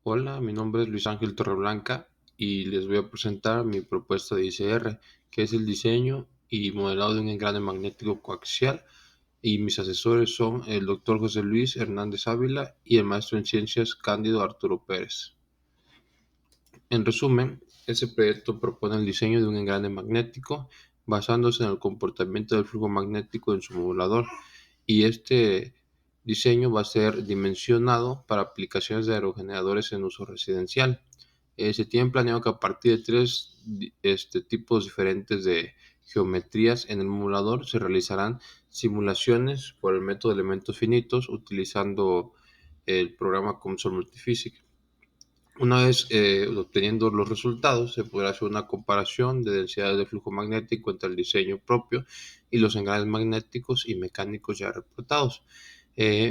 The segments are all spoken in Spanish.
Hola, mi nombre es Luis Ángel Torreblanca y les voy a presentar mi propuesta de ICR, que es el diseño y modelado de un engrane magnético coaxial, y mis asesores son el doctor José Luis Hernández Ávila y el maestro en ciencias Cándido Arturo Pérez. En resumen, este proyecto propone el diseño de un engrane magnético basándose en el comportamiento del flujo magnético en su modulador, y este diseño va a ser dimensionado para aplicaciones de aerogeneradores en uso residencial. Se tienen planeado que a partir de tres tipos diferentes de geometrías en el modulador se realizarán simulaciones por el método de elementos finitos utilizando el programa COMSOL Multiphysics. Una vez obteniendo los resultados, se podrá hacer una comparación de densidades de flujo magnético entre el diseño propio y los engranes magnéticos y mecánicos ya reportados.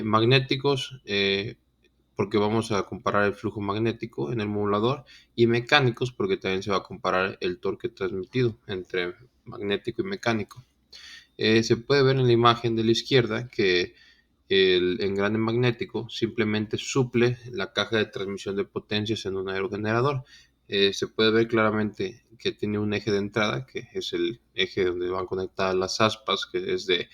Magnéticos, porque vamos a comparar el flujo magnético en el modulador, y mecánicos, porque también se va a comparar el torque transmitido entre magnético y mecánico. Se puede ver en la imagen de la izquierda que el engrane magnético simplemente suple la caja de transmisión de potencias en un aerogenerador. Se puede ver claramente que tiene un eje de entrada, que es el eje donde van conectadas las aspas, que es de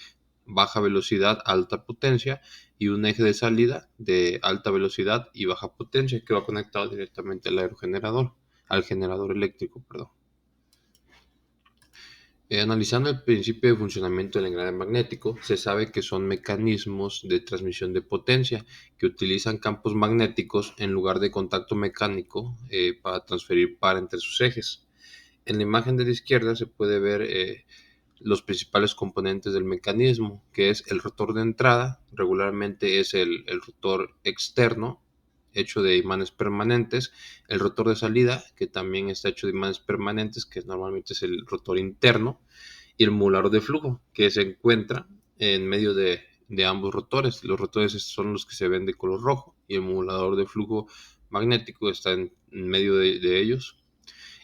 baja velocidad, alta potencia, y un eje de salida de alta velocidad y baja potencia, que va conectado directamente al aerogenerador, al generador eléctrico, perdón. Analizando el principio de funcionamiento del engrane magnético, se sabe que son mecanismos de transmisión de potencia que utilizan campos magnéticos en lugar de contacto mecánico para transferir par entre sus ejes. En la imagen de la izquierda se puede ver los principales componentes del mecanismo, que es el rotor de entrada. Regularmente es el rotor externo, hecho de imanes permanentes; el rotor de salida, que también está hecho de imanes permanentes, que normalmente es el rotor interno; y el modulador de flujo, que se encuentra en medio de ambos rotores. Los rotores son los que se ven de color rojo, y el modulador de flujo magnético está en medio de ellos.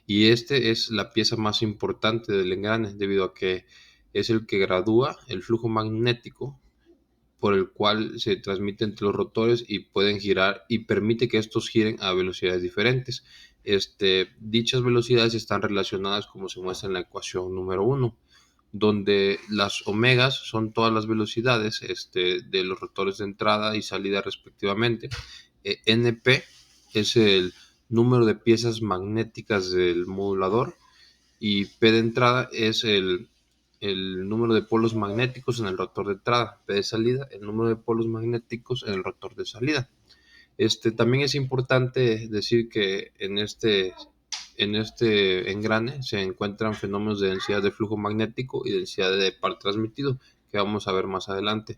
Y este es la pieza más importante del engrane, debido a que es el que gradúa el flujo magnético por el cual se transmite entre los rotores y pueden girar, y permite que estos giren a velocidades diferentes. Dichas velocidades están relacionadas como se muestra en la ecuación número 1, donde las omegas son todas las velocidades de los rotores de entrada y salida respectivamente. NP es el número de piezas magnéticas del modulador, y P de entrada es el número de polos magnéticos en el rotor de entrada; P de salida, el número de polos magnéticos en el rotor de salida. También es importante decir que en este engrane se encuentran fenómenos de densidad de flujo magnético y densidad de par transmitido, que vamos a ver más adelante.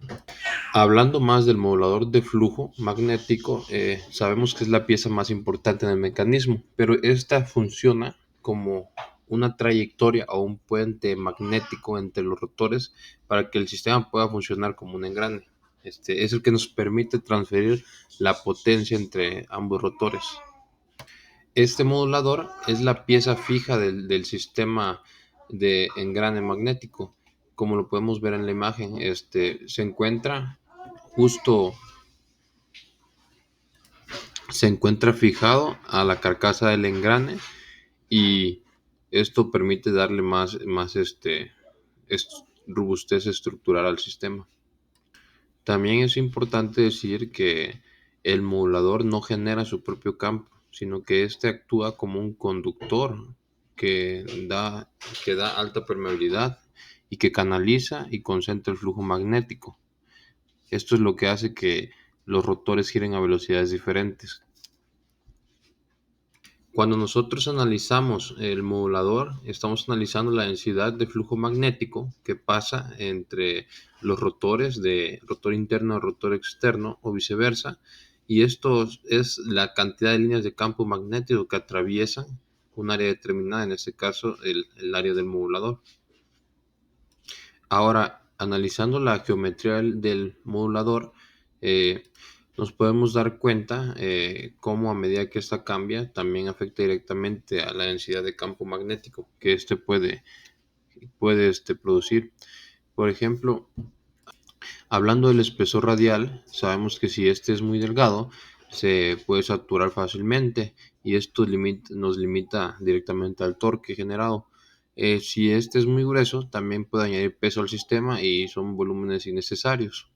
Hablando más del modulador de flujo magnético, sabemos que es la pieza más importante en el mecanismo, pero esta funciona como una trayectoria o un puente magnético entre los rotores para que el sistema pueda funcionar como un engrane. Es el que nos permite transferir la potencia entre ambos rotores. Este modulador es la pieza fija del sistema de engrane magnético. Como lo podemos ver en la imagen, se encuentra justo, se encuentra fijado a la carcasa del engrane, y esto permite darle robustez estructural al sistema. También es importante decir que el modulador no genera su propio campo, sino que este actúa como un conductor que da, que da alta permeabilidad y que canaliza y concentra el flujo magnético. Esto es lo que hace que los rotores giren a velocidades diferentes. Cuando nosotros analizamos el modulador, estamos analizando la densidad de flujo magnético que pasa entre los rotores, de rotor interno a rotor externo o viceversa, y esto es la cantidad de líneas de campo magnético que atraviesan un área determinada, en este caso el área del modulador. Ahora, analizando la geometría del modulador, eh, nos podemos dar cuenta cómo, a medida que esta cambia, también afecta directamente a la densidad de campo magnético que puede producir. Por ejemplo, hablando del espesor radial, sabemos que si este es muy delgado, se puede saturar fácilmente y esto nos limita directamente al torque generado. Si este es muy grueso, también puede añadir peso al sistema y son volúmenes innecesarios.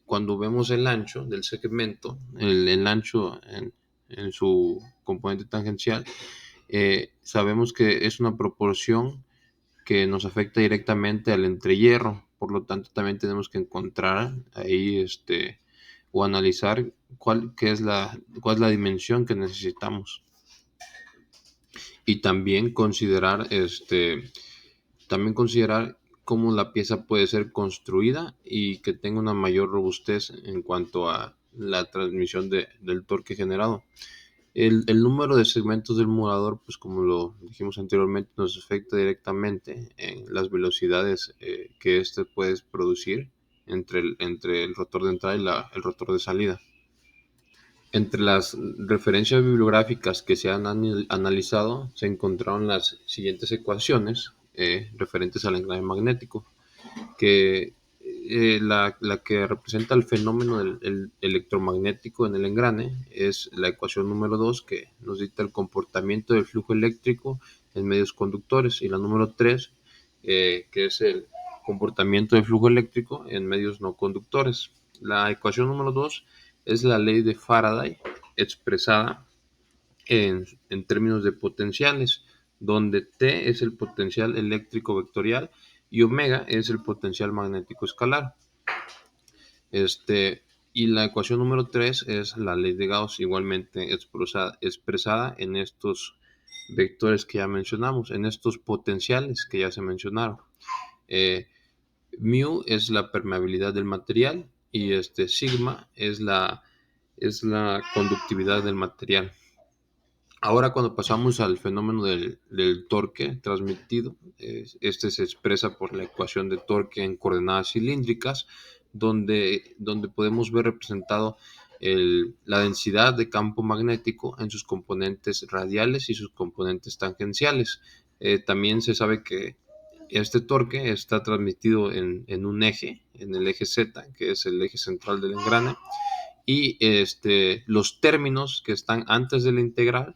Cuando vemos el ancho del segmento, el ancho en su componente tangencial, sabemos que es una proporción que nos afecta directamente al entrehierro. Por lo tanto, también tenemos que encontrar ahí o analizar cuál es la dimensión que necesitamos. Y también considerar cómo la pieza puede ser construida y que tenga una mayor robustez en cuanto a la transmisión del torque generado. El número de segmentos del modulador, pues como lo dijimos anteriormente, nos afecta directamente en las velocidades que éste puede producir entre el rotor de entrada y el rotor de salida. Entre las referencias bibliográficas que se han analizado, se encontraron las siguientes ecuaciones referentes al engranaje magnético, que la que representa el fenómeno del electromagnético en el engrane es la ecuación número 2, que nos dicta el comportamiento del flujo eléctrico en medios conductores, y la número 3, que es el comportamiento del flujo eléctrico en medios no conductores. La ecuación número 2 es la ley de Faraday expresada en términos de potenciales, donde T es el potencial eléctrico vectorial y omega es el potencial magnético escalar. Y la ecuación número 3 es la ley de Gauss, igualmente expresada en estos vectores que ya mencionamos, en estos potenciales que ya se mencionaron. Mu es la permeabilidad del material y sigma es la conductividad del material. Ahora, cuando pasamos al fenómeno del torque transmitido, este se expresa por la ecuación de torque en coordenadas cilíndricas, donde podemos ver representado la densidad de campo magnético en sus componentes radiales y sus componentes tangenciales. También se sabe que este torque está transmitido en un eje, en el eje Z, que es el eje central del engrane, y los términos que están antes de la integral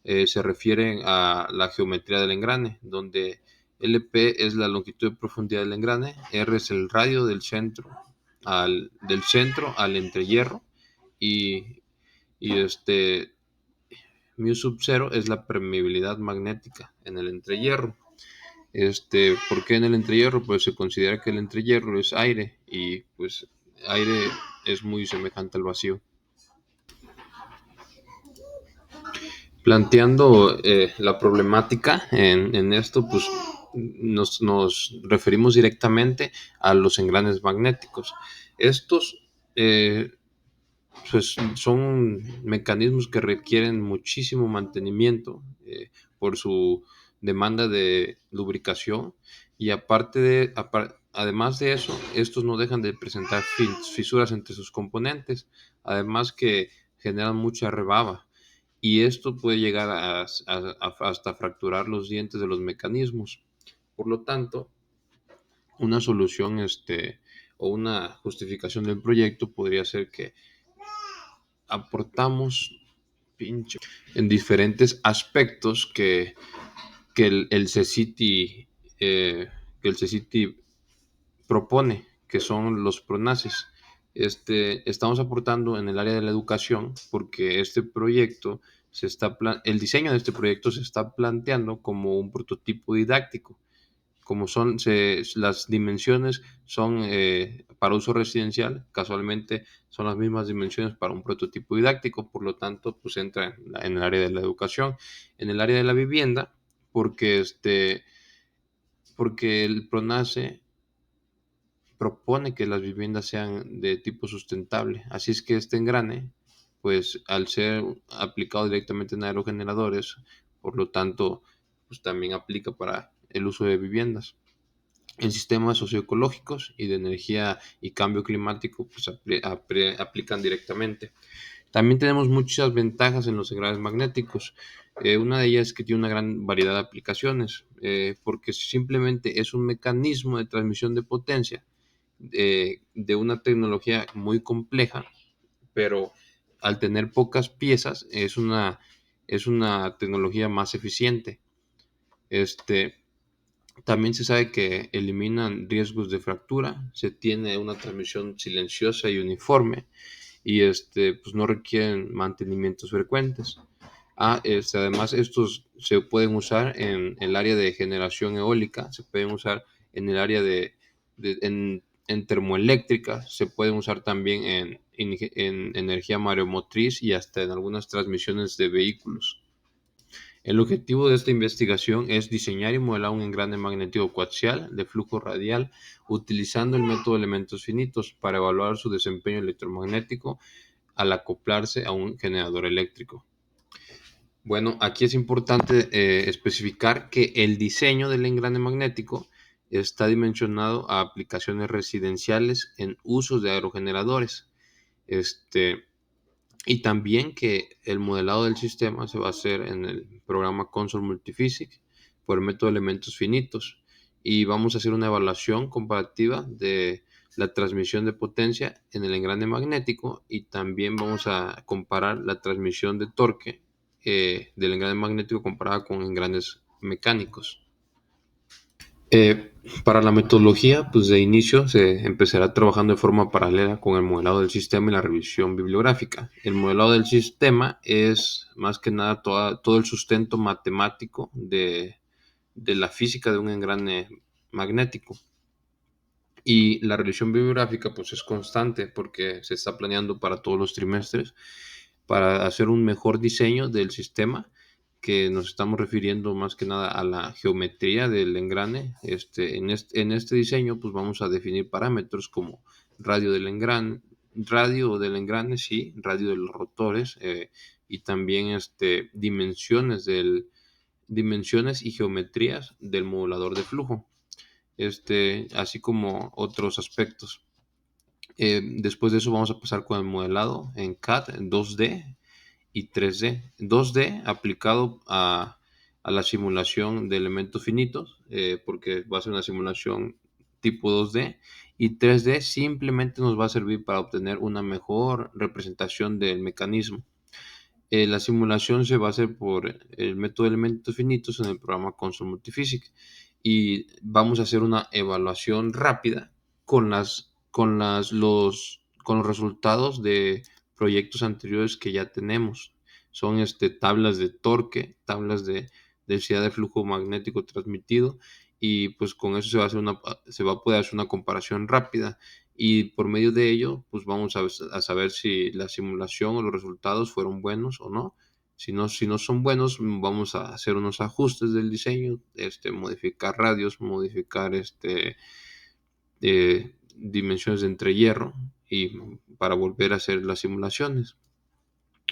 se refieren a la geometría del engrane, donde LP es la longitud de profundidad del engrane, R es el radio del centro al entrehierro, y, y mu sub 0 es la permeabilidad magnética en el entrehierro. ¿Por qué en el entrehierro? Pues se considera que el entrehierro es aire, y pues aire es muy semejante al vacío. Planteando la problemática en esto, pues nos referimos directamente a los engranes magnéticos. Estos pues son mecanismos que requieren muchísimo mantenimiento por su demanda de lubricación, y además de eso, estos no dejan de presentar fisuras entre sus componentes, además que generan mucha rebaba, y esto puede llegar hasta fracturar los dientes de los mecanismos. Por lo tanto, una solución o una justificación del proyecto podría ser que aportamos en diferentes aspectos que el CECITI, propone, que son los PRONACES. Estamos aportando en el área de la educación porque el diseño de este proyecto se está planteando como un prototipo didáctico. Como las dimensiones son para uso residencial, casualmente son las mismas dimensiones para un prototipo didáctico, por lo tanto, pues entra en el área de la educación. En el área de la vivienda, porque el PRONACE propone que las viviendas sean de tipo sustentable. Así es que este engrane, pues al ser aplicado directamente en aerogeneradores, por lo tanto, pues también aplica para el uso de viviendas. En sistemas socioecológicos y de energía y cambio climático, pues aplican directamente. También tenemos muchas ventajas en los engranes magnéticos. Una de ellas es que tiene una gran variedad de aplicaciones, porque simplemente es un mecanismo de transmisión de potencia de una tecnología muy compleja, pero al tener pocas piezas es una tecnología más eficiente. También se sabe que eliminan riesgos de fractura, se tiene una transmisión silenciosa y uniforme y pues no requieren mantenimientos frecuentes. Además, estos se pueden usar en el área de generación eólica, se pueden usar en el área en termoeléctrica, se pueden usar también en energía mareomotriz y hasta en algunas transmisiones de vehículos. El objetivo de esta investigación es diseñar y modelar un engrane magnético coaxial de flujo radial utilizando el método de elementos finitos para evaluar su desempeño electromagnético al acoplarse a un generador eléctrico. Bueno, aquí es importante especificar que el diseño del engrane magnético está dimensionado a aplicaciones residenciales en usos de aerogeneradores. Y también que el modelado del sistema se va a hacer en el programa Console Multiphysics por el método de elementos finitos. Y vamos a hacer una evaluación comparativa de la transmisión de potencia en el engrane magnético y también vamos a comparar la transmisión de torque del engrane magnético comparada con engranes mecánicos. Para la metodología, pues de inicio se empezará trabajando de forma paralela con el modelado del sistema y la revisión bibliográfica. El modelado del sistema es más que nada todo el sustento matemático de la física de un engrane magnético. Y la revisión bibliográfica pues es constante porque se está planeando para todos los trimestres para hacer un mejor diseño del sistema, que nos estamos refiriendo más que nada a la geometría del engrane. En este diseño pues vamos a definir parámetros como radio del engrane, sí, radio de los rotores, y también dimensiones y geometrías del modulador de flujo, así como otros aspectos. Después de eso vamos a pasar con el modelado en CAD, en 2D y 3D. 2D aplicado a la simulación de elementos finitos, porque va a ser una simulación tipo 2D, y 3D simplemente nos va a servir para obtener una mejor representación del mecanismo. La simulación se va a hacer por el método de elementos finitos en el programa Console Multiphysics y vamos a hacer una evaluación rápida con los resultados de proyectos anteriores que ya tenemos. Son tablas de torque, tablas de densidad de flujo magnético transmitido y pues con eso se va a poder hacer una comparación rápida y por medio de ello pues vamos a saber si la simulación o los resultados fueron buenos o no. Si no son buenos, vamos a hacer unos ajustes del diseño, modificar radios, modificar dimensiones de entrehierro y para volver a hacer las simulaciones.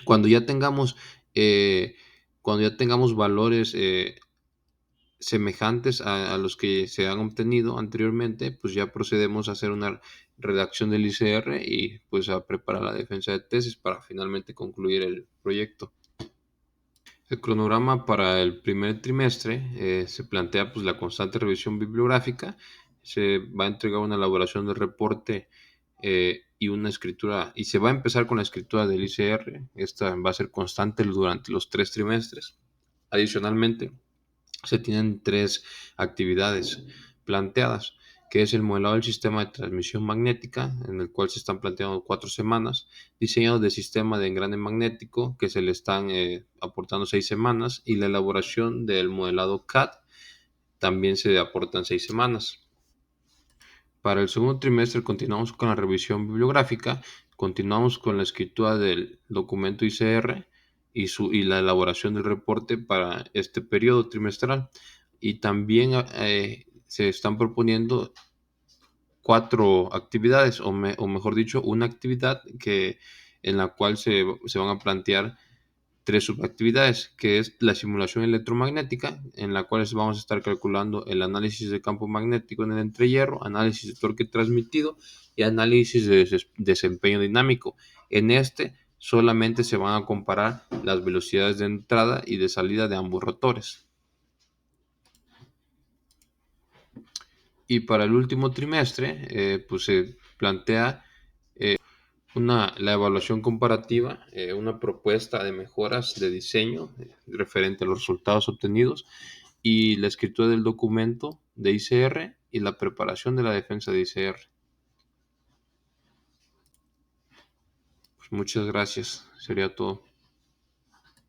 Cuando ya tengamos, eh, cuando ya tengamos valores semejantes a los que se han obtenido anteriormente, pues ya procedemos a hacer una redacción del ICR y pues a preparar la defensa de tesis para finalmente concluir el proyecto. El cronograma para el primer trimestre se plantea pues la constante revisión bibliográfica, se va a entregar una elaboración del reporte y una escritura, y se va a empezar con la escritura del ICR. Esta va a ser constante durante los 3 trimestres. Adicionalmente, se tienen 3 actividades planteadas, que es el modelado del sistema de transmisión magnética, en el cual se están planteando 4 semanas, diseño de sistema de engrane magnético, que se le están aportando 6 semanas, y la elaboración del modelado CAD, también se aportan 6 semanas. Para el segundo trimestre continuamos con la revisión bibliográfica, continuamos con la escritura del documento ICR y la elaboración del reporte para este periodo trimestral. Y también se están proponiendo 4 actividades, o mejor dicho, una actividad en la cual se van a plantear 3 subactividades, que es la simulación electromagnética, en la cual vamos a estar calculando el análisis de campo magnético en el entrehierro, análisis de torque transmitido y análisis de desempeño dinámico. En solamente se van a comparar las velocidades de entrada y de salida de ambos rotores. Y para el último trimestre, pues se plantea La evaluación comparativa, una propuesta de mejoras de diseño referente a los resultados obtenidos y la escritura del documento de ICR y la preparación de la defensa de ICR. Pues muchas gracias, sería todo.